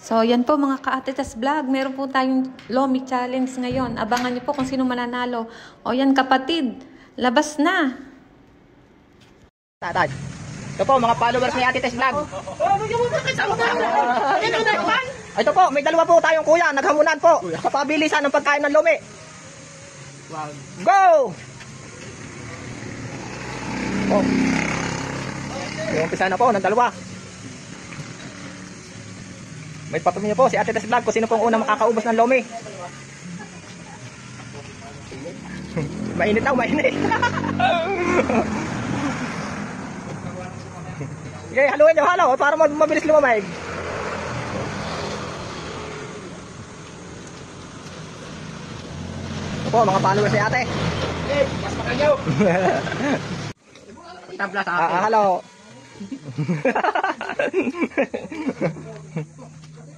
So, yan po mga ka-Ate Tess Vlog. Meron po tayong Lomi Challenge ngayon. Abangan niyo po kung sino mananalo. O yan kapatid, labas na. Tatay. Ito po mga followers ni Ate Tess Vlog. Ito po, may dalawa po tayong kuya. Naghamunan po sa pabilisan ng pagkain ng Lomi. Go! Oh. Umpisa na po ng dalawa. May patumingin po si Ate Tess Vlog kung sino pong unang makakaubos ng Lomi. Mainit na, mainit. Sige, haluin nyo, halo para mabilis lumamig. Ito po, mga followers ni Ate. Mas makanyaw. Tabla sa akin. Halo.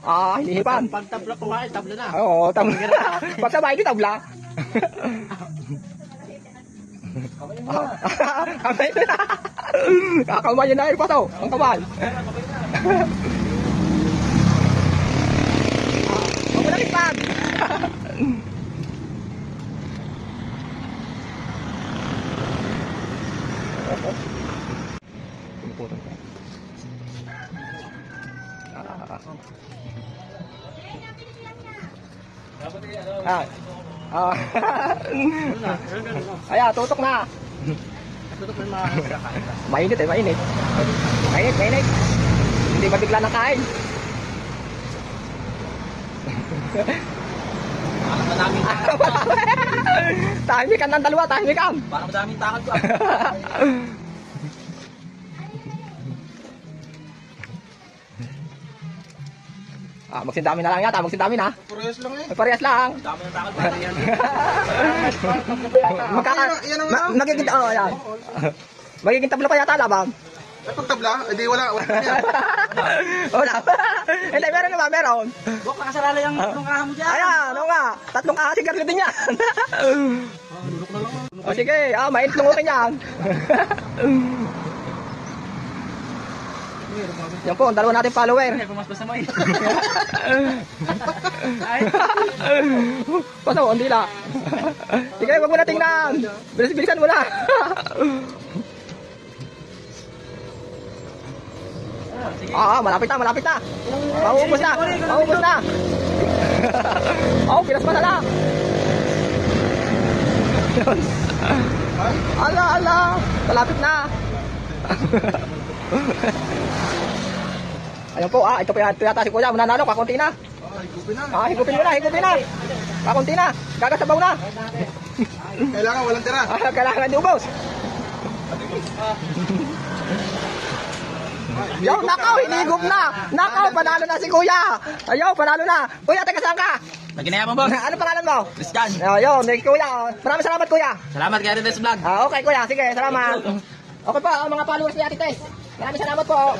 Hinihipan. Pag tabla kumain, tabla na. Oo, tabla. Pag sabay, di tabla. Kamay na. Kakamay na yung pato. Ang kamay. Huwag mo nalikpag. Ayan, tutok na. Tutok na mga kakain. Mainit eh, mainit. Mainit. Hindi ba bigla nakain? Parang madaming takal. Tahimikan ng dalawa, tahimikan. Parang madaming takal ko. Magsindami na lang yata, magsindami na. Parehas lang eh. Parehas lang. Dami ng takal pa yan. Magiging, yan. Magiging tabla pa yata, labang. Pag tabla, hindi wala. Wala. Hindi, meron naman, meron. Bok, nakasarala yung tatlong kaha mo dyan. Ayan, ano nga. Tatlong kasi garli din yan. O sige, mainit lungutin yan. Yan po, ang dalawa natin follower. Pumaspas na mo eh. Paso, hindi la. Sige, wag mo na tingnan. Bilisan mo na. Malapit na. Mauubos na. Pinas pa na lang. Ala. Malapit na. Ayun po, ito po yata si Kuya, mananalo, kakunti na. Higupin na. Kakunti na, gagasabaw na. Kailangan walang tira. Kailangan di ubos. Yo, nakaw, hinigup na. Nakaw, panalo na si Kuya. Ayaw, panalo na. Kuya, taga saan ka? Naginayaman boss. Ano pangalan mo? Christian. Ayun, Kuya. Maraming salamat, Kuya. Salamat kay Ate Tess Vlog. Okay, Kuya. Sige, salamat. Okay po, mga followers ni Ate Tess. Maraming salamat po.